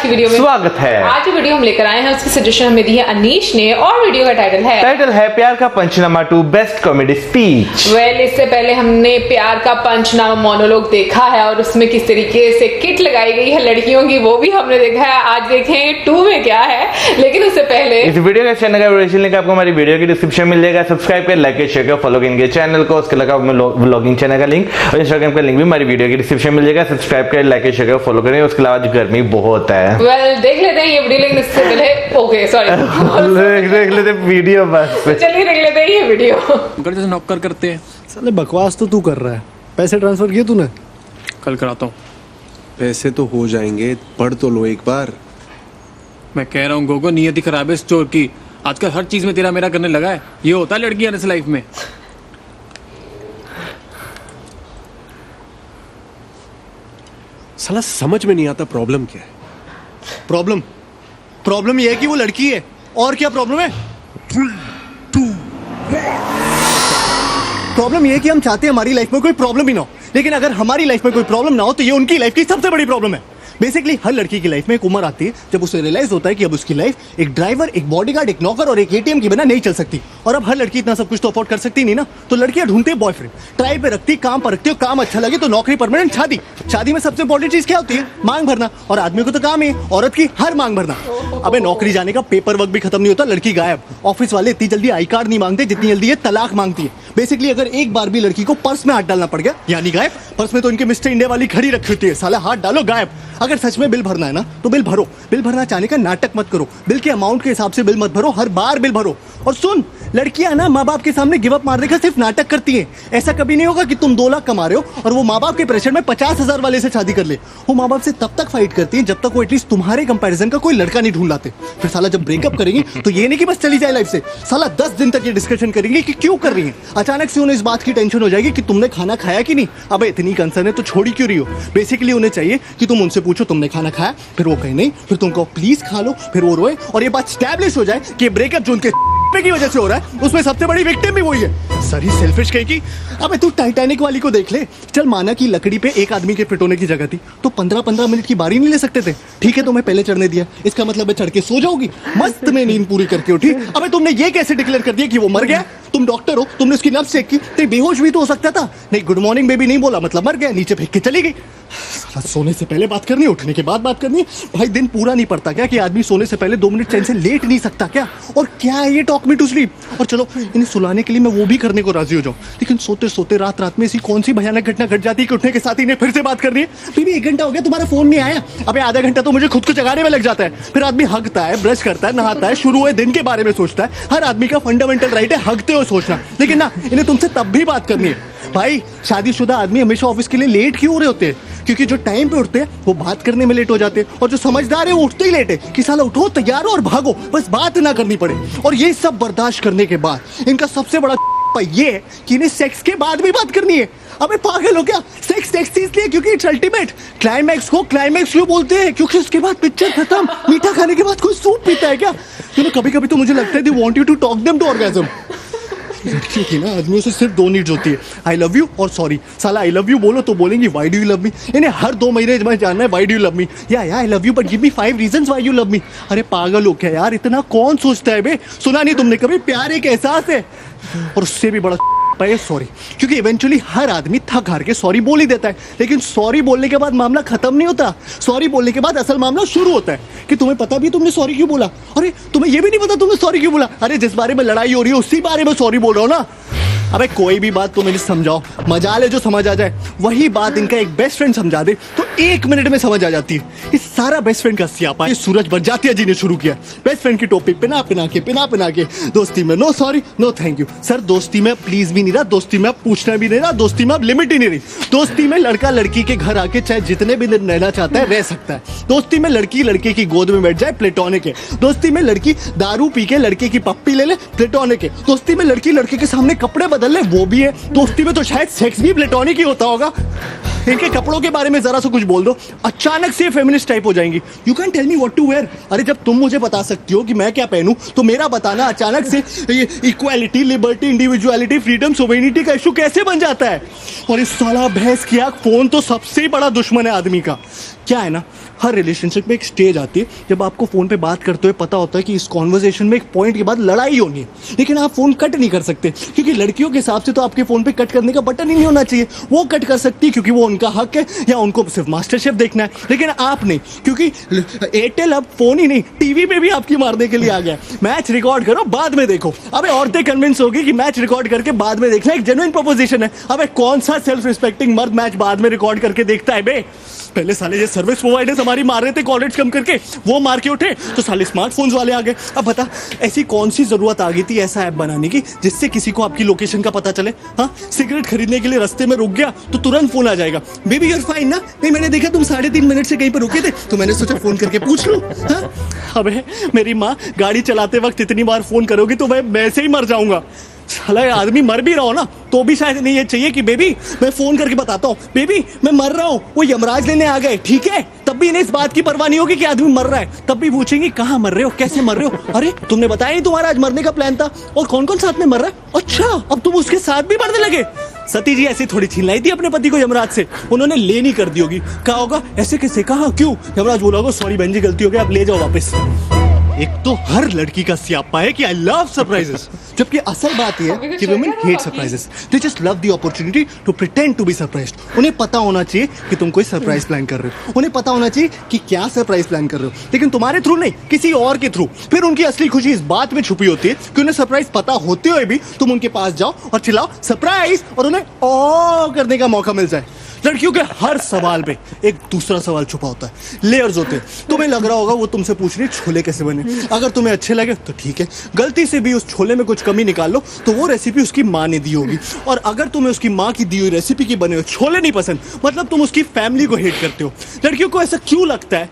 की वीडियो में स्वागत है। आज जो वीडियो हम लेकर आए हैं उसकी सजेशन हमें दी है अनीश ने और वीडियो का टाइटल है प्यार का पंचनामा 2 बेस्ट कॉमेडी स्पीच। इससे पहले हमने प्यार का पंचनामा मोनोलॉग देखा है और उसमें किस तरीके से किट लगाई गई है लड़कियों की, वो भी हमने देखा है। आज देखेंगे 2 में क्या है, लेकिन उससे पहले इस वीडियो का चैनल का लिंक आपको हमारी वीडियो की डिस्क्रिप्शन मिल जाएगा। सब्सक्राइब कर, लाइक कर, शेयर कर, फॉलो करेंगे चैनल को। उसके अलावा व्लॉगिंग चैनल का लिंक और इंस्टाग्राम का लिंक भी हमारी वीडियो की डिस्क्रिप्शन मिल जाएगा। सब्सक्राइब कर, लाइक कर, शेयर कर, फॉलो करें। उसके अलावा गर्मी बहुत है। देख लेते हैं ये वीडियो, लेकिन इससे पहले ओके सॉरी देख लेते वीडियो बस। चलिए देख लेते हैं ये वीडियो। जैसे नौकर करते हैं। साले बकवास तो तू कर रहा है। पैसे ट्रांसफर किए तूने? कल कराता हूँ। पैसे तो हो जाएंगे, पढ़ तो लो एक बार। मैं कह रहा हूँ गोगो, नियत ही खराब है इस चोर की। आजकल हर चीज में तेरा मेरा करने लगा है। ये होता है लड़की आने से लाइफ में। साला समझ में नहीं आता प्रॉब्लम क्या है। प्रॉब्लम ये है कि वो लड़की है। और क्या प्रॉब्लम है? प्रॉब्लम ये है कि हम चाहते हैं हमारी लाइफ में कोई प्रॉब्लम ही ना हो, लेकिन अगर हमारी लाइफ में कोई प्रॉब्लम ना हो तो ये उनकी लाइफ की सबसे बड़ी प्रॉब्लम है। बेसिकली हर लड़की की लाइफ में एक उम्र आती है जब उसे रियलाइज होता है कि अब उसकी लाइफ एक ड्राइवर, एक बॉडीगार्ड, एक नौकर और एक एटीएम के बिना नहीं चल सकती। और अब हर लड़की इतना सब कुछ तो अफोर्ड कर सकती नहीं ना, तो लड़कियां ढूंढती है बॉयफ्रेंड, ट्राई पे रखती, काम पर रखती है, काम अच्छा लगे तो नौकरी, परमानेंट, शादी। शादी में सबसे इंपॉर्टेंट चीज क्या होती है? मांग भरना। और आदमी को तो काम है औरत की हर मांग भरना। अबे नौकरी जाने का पेपर वर्क भी खत्म नहीं होता, लड़की गायब। ऑफिस वाले इतनी जल्दी आई कार्ड नहीं मांगते जितनी जल्दी ये तलाक मांगती है। बेसिकली अगर एक बार भी लड़की को पर्स में हाथ डालना पड़ गया यानी गायब। पर्स में तो इनके मिस्टर इंडिया वाली घड़ी रखी होती है, साला हाथ डालो गायब। अगर सच में बिल भरना है ना तो बिल भरो। बिल भरना चाहने का नाटक मत करो। बिल के अमाउंट के हिसाब से बिल मत भरो, हर बार बिल भरो। और सुन, लड़कियां ना माँ बाप के सामने गिव अप मारने का सिर्फ नाटक करती हैं। ऐसा कभी नहीं होगा कि तुम 2 लाख कमा रहे हो और वो माँ बाप के प्रेशर में 50,000 वाले से शादी कर ले। वो माँ बाप से तब तक फाइट करती हैं जब तक वो एटलीस्ट तुम्हारे कंपैरिजन का कोई लड़का नहीं ढूंढ लाते। फिर साला जब ब्रेकअप करेंगी तो ये नहीं कि बस चली जाए लाइफ से, साला 10 दिन तक ये डिस्कशन करेंगे कि क्यों कर रही है। अचानक से उन्हें इस बात की टेंशन हो जाएगी कि तुमने खाना खाया कि नहीं। अब इतनी कंसर्न है तो छोड़ी क्यों रही हो? बेसिकली उन्हें चाहिए कि तुम उनसे पूछो तुमने खाना खाया, फिर वो कहे नहीं, फिर तुम कहो प्लीज खा लो, फिर वो रोए और ये बात स्टैब्लिश हो जाए कि ब्रेकअप जो उनके की वजह से हो रहा है उसमें सबसे बड़ी विक्टिम भी वही है। सही सेल्फिश कहेगी। अबे तू टाइटैनिक वाली को देख ले। चल माना कि लकड़ी पे एक आदमी के पिटोने की जगह थी तो 15-15 मिनट की बारी नहीं ले सकते थे? ठीक है तुम्हें पहले चढ़ने दिया, इसका मतलब है चढ़ के सो जाओगी, मस्त में नींद पूरी करके उठी। अबे तुमने ये कैसे डिक्लेयर कर दिया कि वो मर गया? तुम डॉक्टर हो, तुमने उसकी नब्ज चेक की तो बेहोश भी तो हो सकता था। नहीं, गुड मॉर्निंग बेबी नहीं बोला मतलब मर गया, नीचे फेंक के चली गई। सोने से पहले बात करनी है, उठने के बाद बात करनी है। भाई दिन पूरा नहीं पड़ता क्या कि आदमी सोने से पहले 2 मिनट चैन से लेट नहीं सकता क्या? और क्या है ये टॉक मी टू स्लीप? और चलो इन्हें सुलाने के लिए मैं वो भी करने को राजी हो जाऊं, लेकिन सोते सोते रात रात में ऐसी कौन सी भयानक घटना घट जाती है कि उठने के साथ इन्हें फिर से बात करनी है। फिर 1 घंटा हो गया तुम्हारा फोन नहीं आया। अबे आधा घंटा तो मुझे खुद को जगाने में लग जाता है। फिर आदमी हगता है, ब्रश करता है, नहाता है, शुरू हुए दिन के बारे में सोचता है। हर आदमी का फंडामेंटल राइट है हगते हुए सोचना, लेकिन ना इन्हें तुमसे तब भी बात करनी है। भाई शादीशुदा आदमी हमेशा ऑफिस के लिए लेट क्यों हो रहे होते हैं? क्योंकि जो टाइम पे उठते हैं वो बात करने में लेट हो जाते हैं, और जो समझदार है वो उठते ही लेट है कि साला उठो, तैयार हो और भागो, बस बात ना करनी पड़े। और ये सब बर्दाश्त करने के बाद इनका सबसे बड़ा ये है कि इन्हें सेक्स के बाद भी बात करनी है। अबे पागल हो क्या? सेक्स सेक्स इसलिए क्योंकि इट्स अल्टीमेट। क्लाइमैक्स को क्लाइमैक्स क्यों बोलते हैं? क्योंकि उसके बाद पिक्चर खत्म। मीठा खाने के बाद कोई सूप पीता है क्या? कभी कभी तो मुझे लगता है they want you to talk them to orgasm. लड़कियों की ना आदमियों से सिर्फ 2 नीड्स होती है, आई लव यू और सॉरी। साला आई लव यू बोलो तो बोलेंगी why do you love me. इन्हें हर 2 महीने में जानना है why do you love me, या I love you but give me 5 reasons why you love me. अरे पागल हो क्या यार, इतना कौन सोचता है बे? सुना नहीं तुमने कभी प्यार एक एहसास है? और उससे भी बड़ा सॉरी, क्योंकि इवेंचुअली हर आदमी थक हार के सॉरी बोल ही देता है, लेकिन सॉरी बोलने के बाद मामला खत्म नहीं होता। सॉरी बोलने के बाद असल मामला शुरू होता है कि तुम्हें पता भी तुमने सॉरी क्यों बोला। अरे तुम्हें ये भी नहीं पता तुमने सॉरी क्यों बोला? अरे जिस बारे में लड़ाई हो रही है उसी बारे में सॉरी बोल रहा हो ना। अबे कोई भी बात तुम इन्हें समझाओ, मजाल है जो समझ आ जाए। वही बात इनका एक बेस्ट फ्रेंड समझा दे तो 1 मिनट में समझ आ जाती है। इस सारा बेस्ट फ्रेंड का सियापा सूरज बरजातिया जी ने शुरू किया। बेस्ट फ्रेंड की टॉपिक पिना पिना के दोस्ती में no sorry no thank you. Sir दोस्ती में प्लीज भी नहीं रहा, दोस्ती में पूछना भी नहीं रहा, दोस्ती में अब लिमिट ही नहीं रही। दोस्ती में लड़का लड़की के घर आके चाहे जितने भी दिन रहना चाहता है रह सकता है। दोस्ती में लड़की लड़के की गोद में बैठ जाए, प्लेटोनिक है। दोस्ती में लड़की दारू पी के लड़के की पप्पी ले ले, प्लेटोनिक है। दोस्ती में लड़की लड़के के सामने कपड़े बदल ले, वो भी है। दोस्ती में तो शायद सेक्स भी प्लेटोनिक ही होता होगा। इनके कपड़ों के बारे में जरा सा कुछ बोल दो, अचानक से फेमिनिस्ट टाइप हो जाएंगी। You can tell me what to wear. अरे जब तुम मुझे बता सकती हो कि मैं क्या पहनूं तो मेरा बताना अचानक से ये equality, liberty, individuality, freedom, sovereignty का इशू कैसे बन जाता है? और इस साला भैंस की आंख फोन तो सबसे बड़ा दुश्मन है आदमी का। क्या है ना, हर रिलेशनशिप में एक स्टेज आती है जब आपको फोन पे बात करते हुए पता होता है कि इस कॉन्वर्सेशन में एक पॉइंट के बाद लड़ाई होनी है, लेकिन आप फोन कट नहीं कर सकते क्योंकि लड़कियों के हिसाब से तो आपके फोन पे कट करने का बटन ही नहीं होना चाहिए। वो कट कर सकती है क्योंकि वो उनका हक है या उनको सिर्फ मास्टर शेफ देखना है, लेकिन आप नहीं, क्योंकि एयरटेल अब फोन ही नहीं टीवी पे भी आपकी मारने के लिए आ गया। मैच रिकॉर्ड करो बाद में देखो। अबे औरतें कन्विंस होगी कि मैच रिकॉर्ड करके बाद में देखना एक जेन्युइन प्रोपोजिशन है। अबे कौन सा सेल्फ रिस्पेक्टिंग मर्द मैच बाद में रिकॉर्ड करके देखता है बे? पहले साले ये सर्विस प्रोवाइडर्स हमारी मार रहे थे कॉलेज कम करके, वो मार के उठे तो साले स्मार्टफोन्स वाले आ गए। अब बता ऐसी कौन सी जरूरत आ गई थी ऐसा ऐप बनाने की जिससे किसी को आपकी लोकेशन का पता चले? हाँ, सिगरेट खरीदने के लिए रास्ते में रुक गया तो तुरंत फोन आ जाएगा, बेबी यूर फाइन ना? नहीं, मैंने देखा तुम 3.5 मिनट से कहीं पर रुके थे तो मैंने सोचा फोन करके पूछ लूं। हाँ? अबे मेरी माँ, गाड़ी चलाते वक्त इतनी बार फोन करोगी तो मैं से ही मर जाऊंगा। साला ये आदमी मर भी रहा हो ना तो भी शायद नहीं ये चाहिए कि बेबी मैं फोन करके बताता हूँ, बेबी मैं मर रहा हूँ, वो यमराज लेने आ गए, ठीक है? तब भी इन्हें इस बात की परवाह नहीं होगी कि आदमी मर रहा है, तब भी पूछेंगे कहाँ मर रहे हो, कैसे मर रहे हो? अरे तुमने बताया नहीं तुम्हारा आज मरने का प्लान था, और कौन कौन साथ में मर रहा है? अच्छा अब तुम उसके साथ भी मरने लगे। सती जी ऐसी थोड़ी छीन लाई थी अपने पति को यमराज से, उन्होंने ले नहीं कर दी होगी। कहा होगा ऐसे कैसे, कहा क्यों? यमराज बोला होगा सॉरी बहन जी गलती हो गई, आप ले जाओ वापस। एक तो हर लड़की का स्यापा है कि आई लव सरप्राइजेस, जबकि असल बात यह है कि women hate surprises. They just love the opportunity to pretend to be surprised. उन्हें पता होना चाहिए कि तुम कोई सरप्राइज प्लान कर रहे हो, उन्हें पता होना चाहिए कि क्या सरप्राइज प्लान कर रहे हो, लेकिन तुम्हारे थ्रू नहीं, किसी और के थ्रू। फिर उनकी असली खुशी इस बात में छुपी होती है कि उन्हें सरप्राइज पता होते हुए भी तुम उनके पास जाओ और चिल्लाओ सरप्राइज, और उन्हें ओ करने का मौका मिल जाए। लड़कियों के हर सवाल पे एक दूसरा सवाल छुपा होता है, लेयर्स होते हैं। तुम्हें लग रहा होगा वो तुमसे पूछ रही छोले कैसे बने, अगर तुम्हें अच्छे लगे तो ठीक है, गलती से भी उस छोले में कुछ कमी निकाल लो तो वो रेसिपी उसकी माँ ने दी होगी, और अगर तुम्हें उसकी माँ की दी हुई रेसिपी की बने हुए छोले नहीं पसंद मतलब तुम उसकी फैमिली को हेट करते हो। लड़कियों को ऐसा क्यों लगता है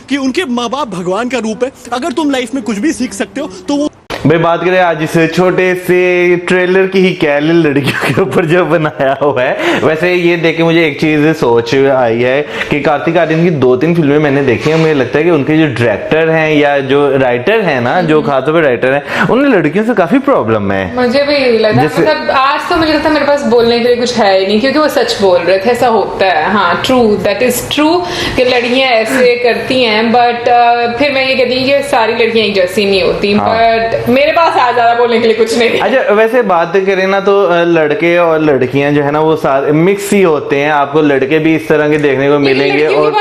कि उनके माँ बाप भगवान का रूप है? अगर तुम लाइफ में कुछ भी सीख सकते हो तो वो भाई बात करें आज इस छोटे से ट्रेलर की ही कह ले लड़कियों के ऊपर जो बनाया हुआ है। वैसे ये देख के मुझे एक चीज सोच आई है कि कार्तिक आर्यन की 2-3 फिल्में मैंने देखी हैं, मुझे लगता है कि उनके जो डायरेक्टर हैं या जो राइटर हैं ना, जो खासतौर पर राइटर हैं, उन्हें लड़कियों से काफी प्रॉब्लम है। मुझे भी लगा, मतलब आज तो मुझे लगता है मेरे पास बोलने के लिए कुछ है ही नहीं, क्योंकि वो सच बोल रहे थे, ऐसा होता है। हाँ ट्रू, दैट इज ट्रू कि लड़कियां ऐसे करती हैं, बट फिर मैं ये कहती हूँ कि सारी लड़कियां एक जैसी नहीं होती। बट मेरे पास आज ज्यादा बोलने के लिए कुछ नहीं। अच्छा वैसे बात करें ना तो लड़के और लड़कियां जो है ना वो सारे मिक्स ही होते हैं। आपको लड़के भी इस तरह के देखने को मिलेंगे, और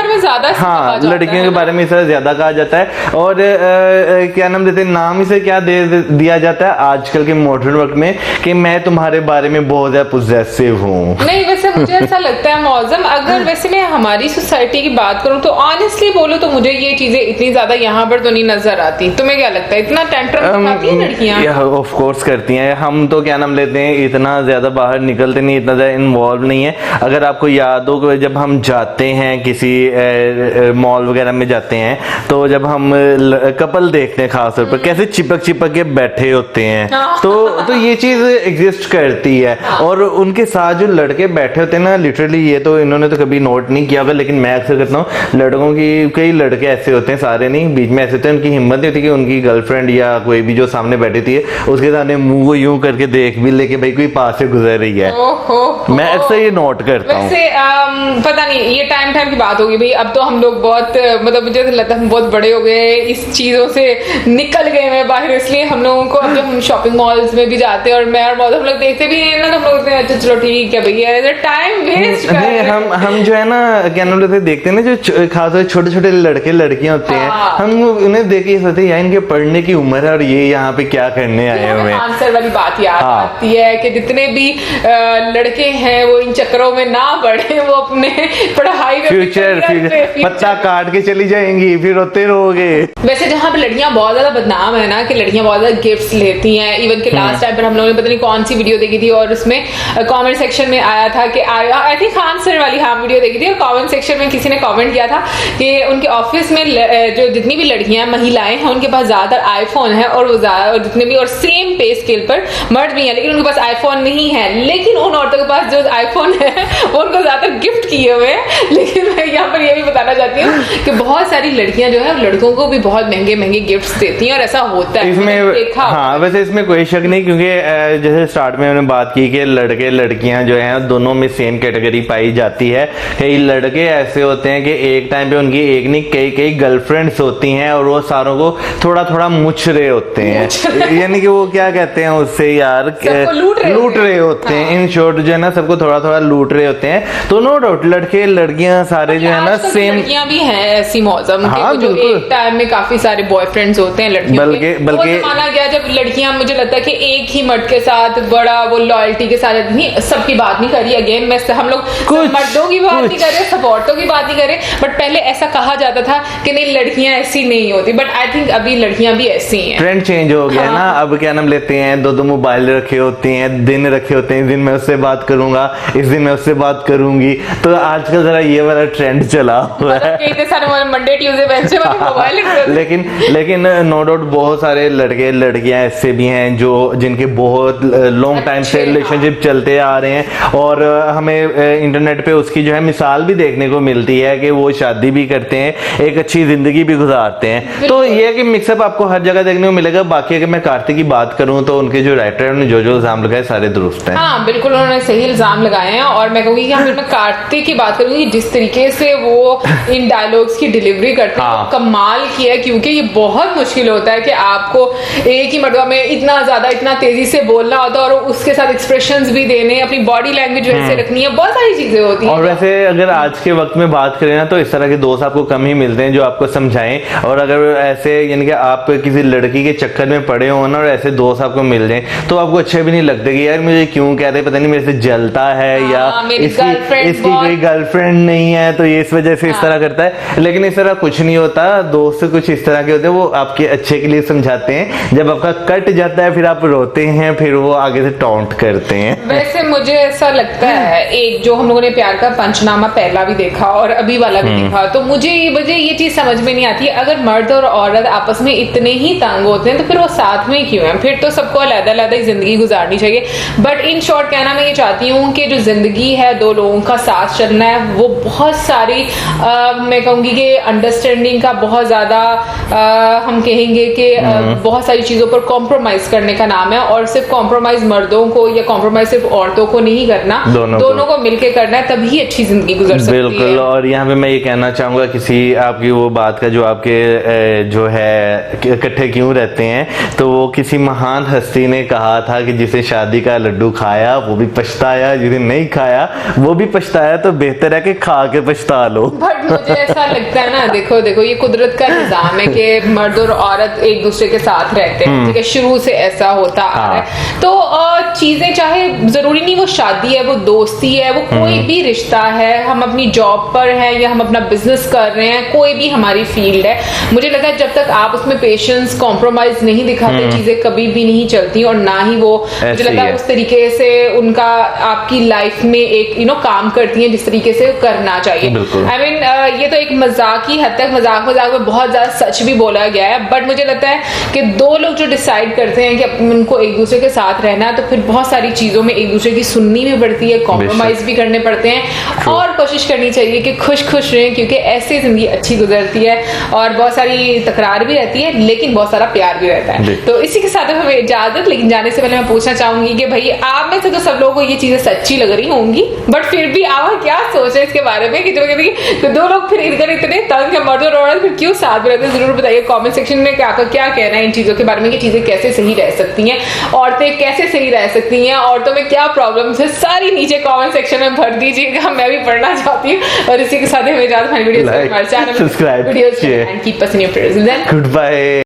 हाँ लड़कियों के बारे में इस तरह ज्यादा कहा जाता है। और क्या नाम देते हैं, नाम इसे क्या दे दिया जाता है आजकल के मॉडर्न वक्त में कि मैं तुम्हारे बारे में बहुत ज्यादा पॉजिटिव हूँ। नहीं वैसे मुझे ऐसा लगता है मौजम, अगर वैसे मैं हमारी सोसाइटी की बात करूँ तो ऑनेस्टली बोलो तो मुझे ये चीजें इतनी ज्यादा यहाँ पर तो नहीं नजर आती। तुम्हें क्या लगता है, इतना टेंट्रम दिखाती है लड़कियां? ऑफ कोर्स करती हैं। हम तो क्या नाम लेते हैं इतना ज्यादा बाहर निकलते नहीं, इतना ज्यादा इन्वॉल्व नहीं है। अगर आपको याद हो जब हम जाते हैं किसी मॉल वगैरह में जाते हैं तो जब हम कपल देखते हैं खासतौर पर कैसे चिपक के बैठे होते हैं, तो ये चीज एग्जिस्ट करती है। और उनके साथ जो लड़के बैठे होते हैं ना, लिटरली ये तो इन्होंने तो कभी नोट नहीं किया होगा, लेकिन मैं अक्सर करता हूँ लड़कों की, कई लड़के ऐसे होते हैं, सारे नहीं, बीच में ऐसे होते हैं उनकी हिम्मत नहीं होती कि उनकी गर्लफ्रेंड या कोई भी जो सामने बैठी थी उसके सामने मुंह को यूं करके देख भी ले कि भाई कोई पास से गुजर रही है। मैं अक्सर ये नोट करता हूँ। वैसे पता नहीं ये टाइम की बात होगी भाई, अब तो हम लोग बहुत, मतलब मुझे लगता है हम बहुत बड़े हो गए, इस चीजों से निकल गए हैं बाहर, इसलिए हम लोगों को अब जब हम शॉपिंग मॉल्स में भी जाते हैं और मैं और मॉल हम लोग देखते भी नहीं ना, तो हम लोग अच्छा चलो ठीक है भैया टाइम वेस्ट कर रहे हैं। हम जो है ना क्या नाम लेते देखते हैं ना जो खासतौर छोटे छोटे लड़के लड़कियां होते हैं, हम उन्हें देख के सोचते हैं यार इनके पढ़ने की उम्र है और ये यहाँ पे क्या करने आए हुए हैं। आंसर वाली बात याद आती है कि जितने भी लड़के हैं वो इन चक्करों में ना पड़े, वो अपने पढ़ाई में फ्यूचर पत्ता काट के चली जाएंगी, फिर रोते रहोगे। वैसे जहाँ पे लड़कियां बहुत ज्यादा बदनाम है ना कि लड़कियां बहुत ज्यादा गिफ्ट्स लेती हैं, इवन के लास्ट टाइम पर हम लोगों ने पता नहीं कौन सी वीडियो देखी थी और उसमें कमेंट सेक्शन में आया था कि आई थिंक खान सर वाली वीडियो देखी थी, और कमेंट सेक्शन में किसी ने कमेंट किया था कि उनके ऑफिस में जो जितनी भी लड़कियां महिलाएं हैं उनके पास ज्यादातर आईफोन है और वो ज्यादा जितने भी और सेम पे स्केल पर मर्द भी हैं, लेकिन उनके पास आईफोन नहीं है, लेकिन उन औरतों के पास जो आईफोन है वो उनको ज्यादातर गिफ्ट किए हुए हैं। लेकिन मैं यहाँ पर ये भी बताना चाहती हूँ कि बहुत सारी लड़कियां जो है लड़कों को भी बहुत महंगे महंगे गिफ्ट्स देती हैं और ऐसा होता है इसमें। देखा हाँ, वैसे इसमें कोई शक नहीं, क्योंकि जैसे स्टार्ट में हमने बात की कि लड़के लड़कियां जो हैं दोनों में सेम कैटेगरी पाई जाती है। कई लड़के ऐसे होते हैं कि एक टाइम पे उनकी एक नहीं कई कई गर्लफ्रेंड्स होती हैं और वो सारों को थोड़ा थोड़ा मुछ रहे होते हैं, यानी कि वो क्या कहते हैं उससे यार, लूट रहे होते हैं। इन शॉर्ट जो है ना सबको थोड़ा थोड़ा लूट रहे होते हैं। तो नो डाउट लड़के लड़कियां सारे जो है ना सेम। लड़कियां भी हैं ऐसी मौसम हाँ, जो एक टाइम में काफी सारे बॉयफ्रेंड्स होते हैं लड़कियों के। बल्कि माना गया जब लड़कियां, मुझे लगता है कि एक ही मर्द के साथ बड़ा वो लॉयल्टी के साथ नहीं, सबकी बात नहीं करी अगेन, मैं हम लोग मर्दों की बात नहीं कर रहे, सब औरतों की बात नहीं कर रहे, बट पहले ऐसा कहा जाता था कि नहीं लड़कियां ऐसी नहीं होती, बट आई थिंक अभी लड़कियां भी ऐसी हैं। ट्रेंड चेंज हो गया ना, अब क्या नाम लेते हैं, दो दो मोबाइल रखे होते हैं, दिन रखे होते हैं, इस दिन मैं उससे बात करूंगा, इस दिन मैं उससे बात करूंगी। तो आजकल जरा ये वाला ट्रेंड चला हुआ है। मंडे ट्यूसडे मोबाइल लेकिन नो डाउट बहुत सारे लड़के लड़कियां ऐसे भी हैं जो जिनके बहुत लॉन्ग टाइम से रिलेशनशिप चलते आ रहे हैं और हमें इंटरनेट पे उसकी जो है मिसाल भी देखने को मिलती है कि वो शादी भी करते हैं, एक अच्छी जिंदगी भी गुजारते हैं। तो ये है कि मिक्सअप आपको हर जगह देखने को मिलेगा। बाकी अगर मैं कार्तिक की बात करूं तो उनके जो राइटर है उन्होंने जो जो इल्जाम लगाए सारे दुरुस्त हैं। हाँ बिल्कुल, उन्होंने सही इल्जाम लगाए हैं और मैं कहूंगी कि अगर मैं कार्तिक की बात करूंगी जिस तरीके से वो इन डायलॉग्स की डिलीवरी करते हैं वो कमाल की है, क्योंकि ये बहुत मुश्किल होता है कि आपको एक ही मर्तबा में इतना ज्यादा इतना तेजी से बोलना होता है और उसके साथ एक्सप्रेशंस भी देने, अपनी बॉडी लैंग्वेज वैसे रखनी है, बहुत सारी चीजें होती हैं। और वैसे अगर आज के वक्त में बात करें ना तो इस तरह के दोस्त आपको कम ही मिलते हैं जो आपको समझाएं। और अगर ऐसे यानी कि आप किसी लड़की के चक्कर में पड़े हो ना और ऐसे दोस्त आपको मिल जाए तो आपको अच्छे भी नहीं लगते कि यार मुझे क्यों कहते, पता नहीं मेरे से जलता है या इसकी कोई गर्लफ्रेंड नहीं है तो ये इस वजह से इस तरह करता है। लेकिन इस तरह कुछ नहीं होता, दोस्त कुछ इस तरह के होते हैं, वो आपके अच्छे के लिए समझाते हैं। जब आपका कट जाता है फिर आप रोते हैं, फिर वो आगे से टॉन्ट करते हैं। वैसे मुझे ऐसा लगता है एक जो हम लोगों ने प्यार का पंचनामा पहला भी देखा और अभी वाला भी देखा, तो मुझे ये चीज समझ में नहीं आती है, अगर मर्द और औरत आपस में इतने ही तंग होते हैं तो फिर वो साथ में क्यों है? फिर तो सबको अलग-अलग जिंदगी गुजारनी चाहिए। बट इन शॉर्ट कहना मैं ये चाहती हूँ कि जो जिंदगी है दो लोगों का साथ चलना है वो बहुत सारी मैं कहूंगी कि अंडरस्टैंडिंग का बहुत ज्यादा हम कहेंगे कि बहुत सारी चीजों पर कॉम्प्रोमाइज करने का नाम है। और सिर्फ कॉम्प्रोमाइज मर्दों को या कॉम्प्रोमाइज सिर्फ औरतों को नहीं करना, दोनों को मिलकर करना है, तभी अच्छी जिंदगी गुजर सकती है। बिल्कुल। और यहाँ पे मैं ये कहना चाहूंगा किसी आपकी वो बात का जो आपके जो है इकट्ठे क्यों रहते हैं, तो वो किसी महान हस्ती ने कहा था कि जिसे शादी का लड्डू खाया वो भी पछताया, जिसे नहीं खाया वो भी पछताया, तो बेहतर है कि खा के पछता लो। बट मुझे ऐसा लगता है ना, देखो ये कुदरत का निजाम है कि मर्द और औरत एक दूसरे के साथ रहते हैं, ठीक है, शुरू से ऐसा होता आ रहा है। तो चीजें चाहे जरूरी नहीं वो शादी है, वो दोस्ती है, वो कोई भी रिश्ता है, हम अपनी जॉब पर हैं या हम अपना बिजनेस कर रहे हैं, कोई भी हमारी फील्ड है, मुझे लगता है जब तक आप उसमें पेशेंस कॉम्प्रोमाइज नहीं दिखाते चीजें कभी भी नहीं चलती और ना ही वो मुझे लगता है उस तरीके से उनका आपकी लाइफ में एक काम करती है जिस तरीके से करना चाहिए। आई मीन ये तो एक मजाकी हद तक मजाक में बहुत ज्यादा सच भी बोला गया है, बट मुझे लगता है कि दो लोग जो डिसाइड करते हैं कि उनको एक दूसरे के साथ रहना है तो फिर बहुत सारी चीजों में एक दूसरे की सुननी भी पड़ती है, कॉम्प्रोमाइज भी करने पड़ते हैं और कोशिश करनी चाहिए कि खुश रहें, क्योंकि ऐसे जिंदगी अच्छी गुजरती है और बहुत सारी तकरार भी रहती है लेकिन बहुत सारा प्यार भी रहता है। तो इसी के साथ हमें इजाजत, लेकिन जाने से पहले मैं पूछना चाहूंगी कि भाई आप में से तो सब लोगों को ये चीजें सच्ची लग रही होंगी, बट फिर भी आप क्या सोचे इसके बारे में कि जो तो दो लोग फिर इधर इतने तंग है मर्द और औरत, फिर क्यों साथ रहते हैं? जरूर बताइए कमेंट सेक्शन में क्या कहना है इन चीजों के बारे में कि चीजें कैसे सही रह सकती हैं, औरतें कैसे सही रह सकती हैं, औरतों में क्या प्रॉब्लम्स है, सारी नीचे कमेंट सेक्शन में भर दीजिएगा, मैं भी पढ़ना चाहती हूँ। और इसी के साथ हमें इजाजत, हमारी video subscribe videos and keep us in your prayers. Good bye.